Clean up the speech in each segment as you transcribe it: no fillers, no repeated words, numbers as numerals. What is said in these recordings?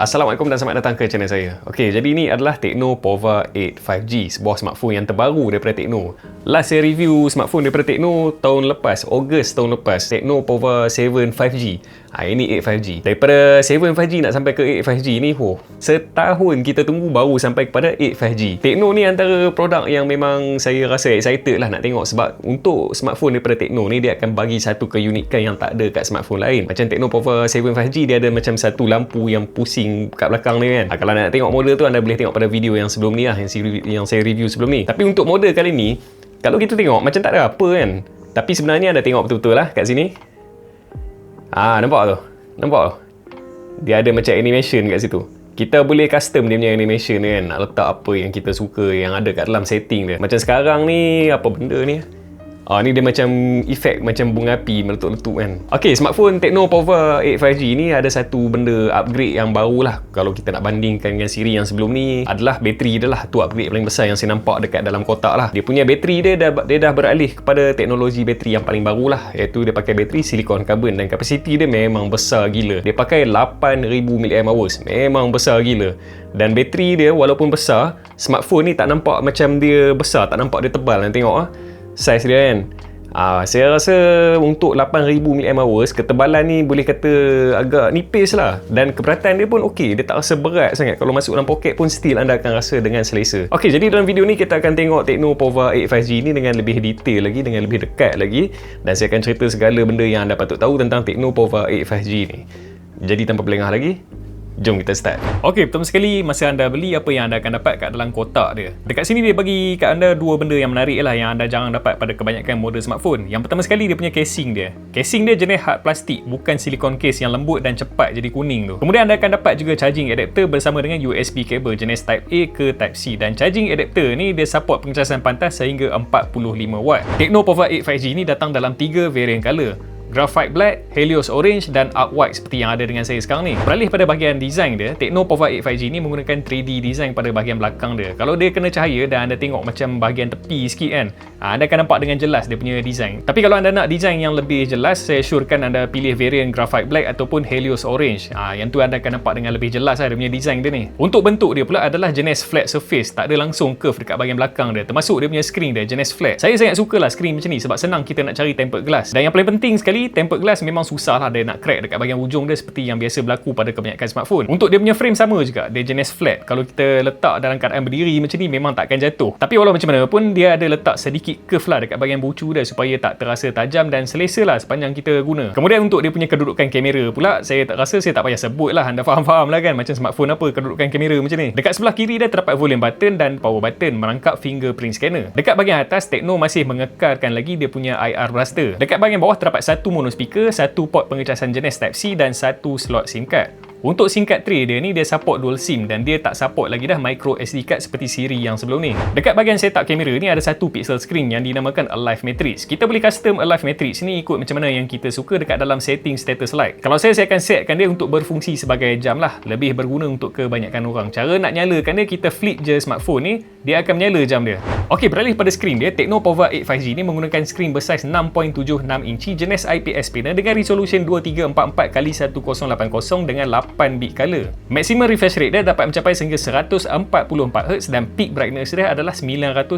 Assalamualaikum dan selamat datang ke channel saya. Okey, jadi ini adalah Tecno Pova 8 5G, sebuah smartphone yang terbaru daripada Tecno. Last saya review smartphone daripada Tecno tahun lepas, Ogos tahun lepas, Tecno Pova 7 5G. Ini 8 5G. Daripada 7 5G nak sampai ke 8 5G ni, setahun kita tunggu baru sampai kepada 8 5G. Tecno ni antara produk yang memang saya rasa excited lah nak tengok, sebab untuk smartphone daripada Tecno ni dia akan bagi satu keunikan yang tak ada kat smartphone lain. Macam Tecno Pova 7 5G, dia ada macam satu lampu yang pusing kat belakang ni kan. Kalau nak tengok model tu, anda boleh tengok pada video yang sebelum ni lah, yang saya review sebelum ni. Tapi untuk model kali ni, kalau kita tengok macam tak ada apa kan, tapi sebenarnya anda tengok betul-betul lah kat sini. Nampak tu? Nampak tu? Dia ada macam animation kat situ. Kita boleh custom dia punya animation kan, nak letak apa yang kita suka yang ada kat dalam setting dia. Macam sekarang ni, apa benda ni? Ni dia macam efek macam bunga api meletup-letup kan. Okey, smartphone Tecno Pova 8 5G ni ada satu benda upgrade yang baru lah. Kalau kita nak bandingkan dengan siri yang sebelum ni, adalah bateri dia lah. Tu upgrade paling besar yang saya nampak dekat dalam kotak lah. Dia punya bateri dia dah beralih kepada teknologi bateri yang paling baru lah, iaitu dia pakai bateri silikon karbon dan kapasiti dia memang besar gila. Dia pakai 8000 mAh. Memang besar gila. Dan bateri dia walaupun besar, smartphone ni tak nampak macam dia besar, tak nampak dia tebal. Nanti tengok saiz dia kan. Saya rasa untuk 8000 mAh, ketebalan ni boleh kata agak nipis lah. Dan keberatan dia pun okey, dia tak rasa berat sangat. Kalau masuk dalam poket pun still anda akan rasa dengan selesa. Okey, jadi dalam video ni kita akan tengok Tecno Pova 8 5G ni dengan lebih detail lagi, dengan lebih dekat lagi. Dan saya akan cerita segala benda yang anda patut tahu tentang Tecno Pova 8 5G ni. Jadi tanpa berlengah lagi, jom kita start. Okey, pertama sekali, masa anda beli, apa yang anda akan dapat kat dalam kotak dia. Dekat sini dia bagi kat anda dua benda yang menarik lah, yang anda jarang dapat pada kebanyakan model smartphone. Yang pertama sekali, dia punya casing dia. Casing dia jenis hard plastik, bukan silikon case yang lembut dan cepat jadi kuning tu. Kemudian anda akan dapat juga charging adapter bersama dengan USB cable jenis Type A ke Type C. Dan charging adapter ni dia support pengecasan pantas sehingga 45 watt. Tecno Pova 8 5G ni datang dalam 3 varian color: Graphite Black, Helios Orange dan Arc White seperti yang ada dengan saya sekarang ni. Beralih pada bahagian design dia, Tecno Pova 8 5G ni menggunakan 3D design pada bahagian belakang dia. Kalau dia kena cahaya dan anda tengok macam bahagian tepi sikit kan, anda akan nampak dengan jelas dia punya design. Tapi kalau anda nak design yang lebih jelas, saya syorkan anda pilih varian Graphite Black ataupun Helios Orange. Yang tu anda akan nampak dengan lebih jelas lah dia punya design dia ni. Untuk bentuk dia pula adalah jenis flat surface, tak ada langsung curve dekat bahagian belakang dia. Termasuk dia punya screen dia jenis flat. Saya sangat sukalah screen macam ni sebab senang kita nak cari tempered glass. Dan yang paling penting sekali, tempered glass memang susah lah dia nak crack dekat bahagian ujung dia seperti yang biasa berlaku pada kebanyakan smartphone. Untuk dia punya frame sama juga, dia jenis flat. Kalau kita letak dalam keadaan berdiri macam ni memang tak akan jatuh. Tapi walau macam mana pun, dia ada letak sedikit curve lah dekat bahagian bucu dia supaya tak terasa tajam dan selesa lah sepanjang kita guna. Kemudian untuk dia punya kedudukan kamera pula, saya tak rasa saya tak payah sebut lah, anda faham-faham lah kan macam smartphone apa kedudukan kamera macam ni. Dekat sebelah kiri dia terdapat volume button dan power button merangkap fingerprint scanner. Dekat bahagian atas, Tecno masih mengekalkan lagi dia punya IR blaster. Dekat bahagian bawah terdapat satu mono speaker, satu port pengecasan jenis Type C dan satu slot SIM card. Untuk SIM card tray dia ni, dia support dual SIM dan dia tak support lagi dah micro SD card seperti siri yang sebelum ni. Dekat bahagian setup kamera ni ada satu pixel screen yang dinamakan Alive Matrix. Kita boleh custom Alive Matrix ni ikut macam mana yang kita suka dekat dalam setting status light. Kalau saya akan setkan dia untuk berfungsi sebagai jam lah, lebih berguna untuk kebanyakan orang. Cara nak nyalakan dia, kita flip je smartphone ni, dia akan menyala jam dia. Okey, beralih pada skrin dia, Tecno Pova 8 5G ni menggunakan skrin bersaiz 6.76 inci jenis IPS panel dengan resolution 2344x1080 dengan 8 bit color. Maximum refresh rate dia dapat mencapai sehingga 144Hz dan peak brightness dia adalah 950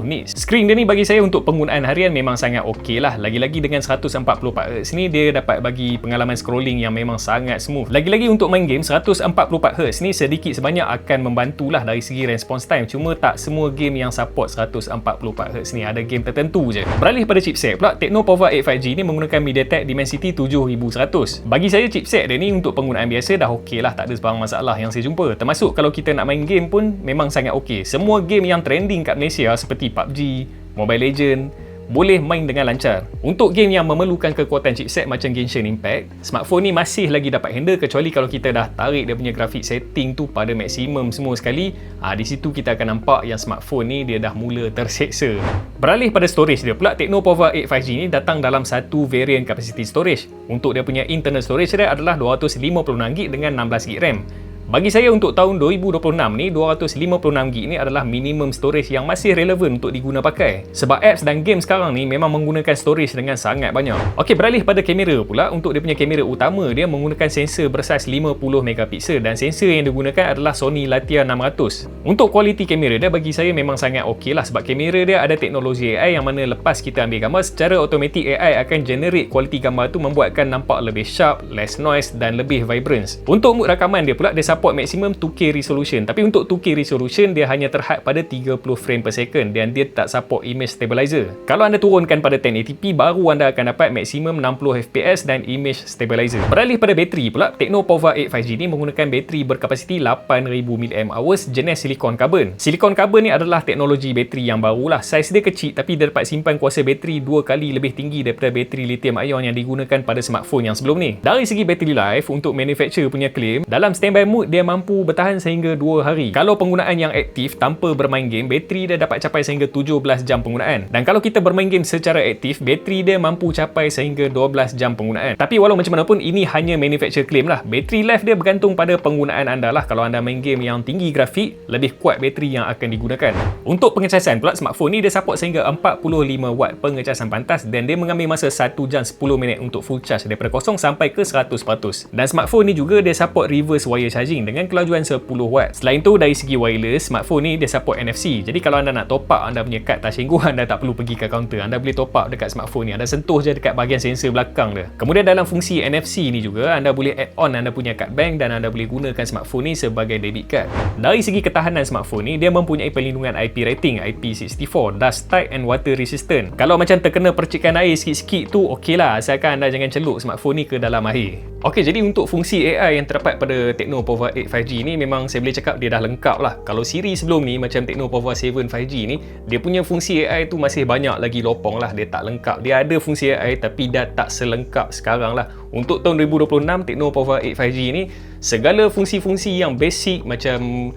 nits. Skrin dia ni bagi saya untuk penggunaan harian memang sangat okey lah. Lagi-lagi dengan 144Hz ni, dia dapat bagi pengalaman scrolling yang memang sangat smooth. Lagi-lagi untuk main game, 144Hz ni sedikit sebanyak akan membantulah dari segi response time. Cuma tak semua game yang support 144Hz ni, ada game tertentu je. Beralih pada chipset pula, Tecno Pova 8 5G ni menggunakan MediaTek Dimensity 7100. Bagi saya chipset dia ni untuk penggunaan biasa dah okey lah, tak ada sebarang masalah yang saya jumpa. Termasuk kalau kita nak main game pun memang sangat okey. Semua game yang trending kat Malaysia seperti PUBG, Mobile Legends boleh main dengan lancar. Untuk game yang memerlukan kekuatan chipset macam Genshin Impact, smartphone ni masih lagi dapat handle, kecuali kalau kita dah tarik dia punya grafik setting tu pada maksimum semua sekali. Di situ kita akan nampak yang smartphone ni dia dah mula terseksa. Beralih pada storage dia pula, Tecno Pova 8 5G ni datang dalam satu varian capacity storage. Untuk dia punya internal storage dia adalah 256GB dengan 16GB RAM. Bagi saya untuk tahun 2026 ni, 256GB ni adalah minimum storage yang masih relevan untuk diguna pakai. Sebab apps dan game sekarang ni memang menggunakan storage dengan sangat banyak. Okey, beralih pada kamera pula. Untuk dia punya kamera utama, dia menggunakan sensor bersaiz 50MP dan sensor yang digunakan adalah Sony Latia 600. Untuk kualiti kamera dia bagi saya memang sangat okey lah, sebab kamera dia ada teknologi AI yang mana lepas kita ambil gambar, secara automatik AI akan generate kualiti gambar tu membuatkan nampak lebih sharp, less noise dan lebih vibrance. Untuk mood rakaman dia pula, dia support maksimum 2K resolution, tapi untuk 2K resolution dia hanya terhad pada 30 frame per second dan dia tak support image stabilizer. Kalau anda turunkan pada 1080p, baru anda akan dapat maksimum 60 fps dan image stabilizer. Beralih pada bateri pula, Tecno Pova 8 5G ni menggunakan bateri berkapasiti 8000 mAh jenis silikon karbon. Silikon karbon ni adalah teknologi bateri yang barulah. Saiz dia kecil tapi dia dapat simpan kuasa bateri 2 kali lebih tinggi daripada bateri lithium ion yang digunakan pada smartphone yang sebelum ni. Dari segi bateri life, untuk manufacturer punya claim, dalam standby mode dia mampu bertahan sehingga 2 hari. Kalau penggunaan yang aktif tanpa bermain game, bateri dia dapat capai sehingga 17 jam penggunaan. Dan kalau kita bermain game secara aktif, bateri dia mampu capai sehingga 12 jam penggunaan. Tapi walau macam mana pun, ini hanya manufacturer claim lah. Bateri life dia bergantung pada penggunaan anda lah. Kalau anda main game yang tinggi grafik, lebih kuat bateri yang akan digunakan. Untuk pengecasan pula, smartphone ni dia support sehingga 45W pengecasan pantas dan dia mengambil masa 1 jam 10 minit untuk full charge daripada 0 sampai ke 100%. Dan smartphone ni juga dia support reverse wire charging dengan kelajuan 10W. Selain tu, dari segi wireless, smartphone ni dia support NFC. Jadi kalau anda nak top up anda punya kad touch and go, anda tak perlu pergi ke kaunter. Anda boleh top up dekat smartphone ni. Anda sentuh je dekat bahagian sensor belakang dia. Kemudian dalam fungsi NFC ni juga, anda boleh add on anda punya kad bank dan anda boleh gunakan smartphone ni sebagai debit card. Dari segi ketahanan smartphone ni, dia mempunyai perlindungan IP rating IP64, dust tight and water resistant. Kalau macam terkena percikan air sikit-sikit tu okey lah, asalkan anda jangan celup smartphone ni ke dalam air. Okey, jadi untuk fungsi AI yang terdapat pada Tecno Pova 8 5G ni, memang saya boleh cakap dia dah lengkap lah. Kalau Siri sebelum ni macam Tecno Pova 7 5G ni, dia punya fungsi AI tu masih banyak lagi lopong lah, dia tak lengkap. Dia ada fungsi AI tapi dah tak selengkap sekarang lah. Untuk tahun 2026, Tecno Pova 8 5G ni segala fungsi-fungsi yang basic macam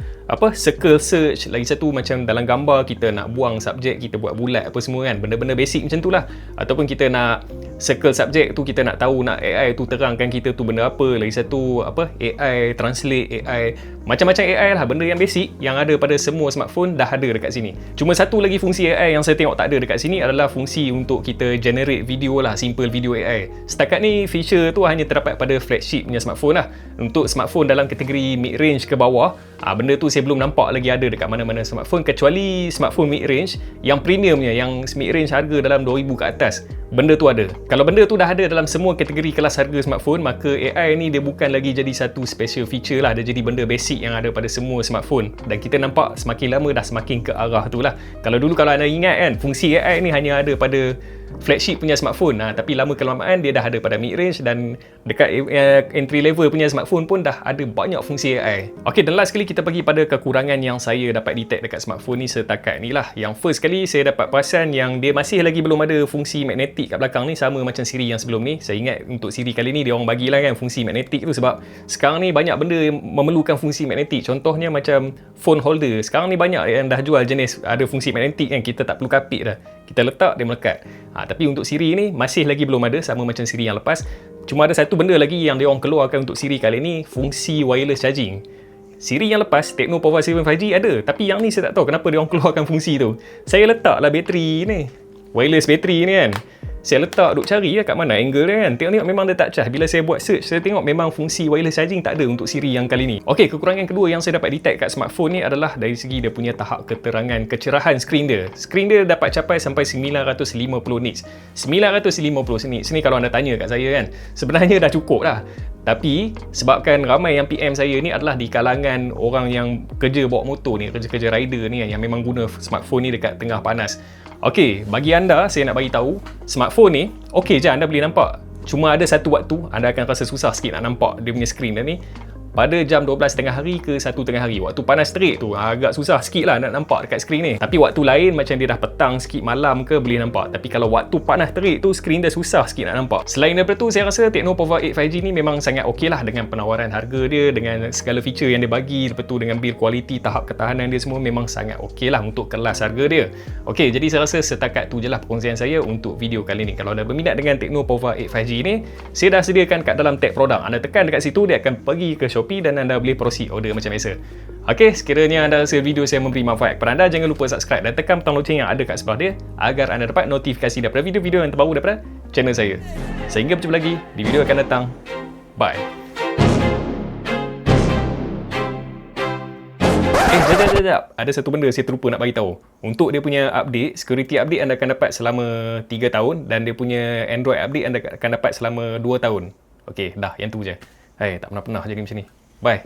circle search, lagi satu macam dalam gambar kita nak buang subjek, kita buat bulat apa semua kan, benda-benda basic macam tu lah. Ataupun kita nak circle subjek tu, kita nak tahu, nak AI tu terangkan kita tu benda apa, lagi satu AI translate, AI macam-macam AI lah, benda yang basic yang ada pada semua smartphone dah ada dekat sini. Cuma satu lagi fungsi AI yang saya tengok tak ada dekat sini adalah fungsi untuk kita generate video lah, simple video AI. Setakat ni feature tu hanya terdapat pada flagship punya smartphone lah. Untuk smartphone dalam kategori mid range ke bawah, benda tu saya belum nampak lagi ada dekat mana-mana smartphone, kecuali smartphone mid range yang premiumnya, yang mid range harga dalam 2000 ke atas, benda tu ada. Kalau benda tu dah ada dalam semua kategori kelas harga smartphone, maka AI ni dia bukan lagi jadi satu special feature lah, dia jadi benda basic yang ada pada semua smartphone. Dan kita nampak semakin lama dah semakin ke arah tu lah. Kalau dulu kalau anda ingat kan, fungsi AI ni hanya ada pada flagship punya smartphone, tapi lama kelamaan dia dah ada pada mid range dan dekat entry level punya smartphone pun dah ada banyak fungsi AI. Okey, dan last sekali kita pergi pada kekurangan yang saya dapat detect dekat smartphone ni setakat ni lah. Yang first kali saya dapat perasan yang dia masih lagi belum ada fungsi magnetik kat belakang ni, sama macam Siri yang sebelum ni. Saya ingat untuk Siri kali ni dia orang bagilah kan fungsi magnetik tu, sebab sekarang ni banyak benda yang memerlukan fungsi magnetik. Contohnya macam phone holder, sekarang ni banyak yang dah jual jenis ada fungsi magnetik kan, kita tak perlu kapit dah, kita letak dia melekat. Tapi untuk Siri ni masih lagi belum ada, sama macam Siri yang lepas. Cuma ada satu benda lagi yang dia orang keluarkan untuk Siri kali ni, fungsi wireless charging. Siri yang lepas, Tecno Pova 7 5G ada, tapi yang ni saya tak tahu kenapa dia orang keluarkan fungsi tu. Saya letaklah bateri ni, wireless bateri ni kan, saya letak duk cari lah kat mana angle dia kan, tengok memang dia tak charge. Bila saya buat search, saya tengok memang fungsi wireless charging tak ada untuk Siri yang kali ni. Okey, kekurangan kedua yang saya dapat detect kat smartphone ni adalah dari segi dia punya tahap keterangan, kecerahan skrin dia. Skrin dia dapat capai sampai 950 nits. 950 nits ni kalau anda tanya kat saya kan, sebenarnya dah cukup dah. Tapi sebabkan ramai yang PM saya ni adalah di kalangan orang yang kerja bawa motor ni, kerja-kerja rider ni kan, yang memang guna smartphone ni dekat tengah panas. Okey, bagi anda saya nak bagi tahu, smartphone ni okey je anda boleh nampak. Cuma ada satu waktu anda akan rasa susah sikit nak nampak dia punya skrin dia ni. Pada jam 12 tengah hari ke 1 tengah hari, waktu panas terik tu agak susah sikit lah nak nampak dekat skrin ni. Tapi waktu lain macam dia dah petang sikit, malam ke, boleh nampak. Tapi kalau waktu panas terik tu, skrin dia susah sikit nak nampak. Selain daripada tu, saya rasa Tecno Pova 8 5G ni memang sangat okey lah dengan penawaran harga dia, dengan segala feature yang dia bagi, lepas tu dengan build quality, tahap ketahanan dia semua memang sangat okey lah untuk kelas harga dia. Okey, jadi saya rasa setakat tu je lah perkongsian saya untuk video kali ni. Kalau anda berminat dengan Tecno Pova 8 5G ni, saya dah sediakan kat dalam tag produk. Anda tekan dekat situ, dia akan pergi ke Shopee Shopee dan anda boleh proceed order macam biasa. Okey, sekiranya anda rasa video saya memberi manfaat kepada anda, jangan lupa subscribe dan tekan butang loceng yang ada kat sebelah dia agar anda dapat notifikasi daripada video-video yang terbaru daripada channel saya. Sehingga berjumpa lagi di video akan datang. Bye. Sekejap. Ada satu benda saya terlupa nak bagi tahu. Untuk dia punya update, security update anda akan dapat selama 3 tahun dan dia punya Android update anda akan dapat selama 2 tahun. Okey, dah yang tu je. Tak pernah jadi macam ni. Bye.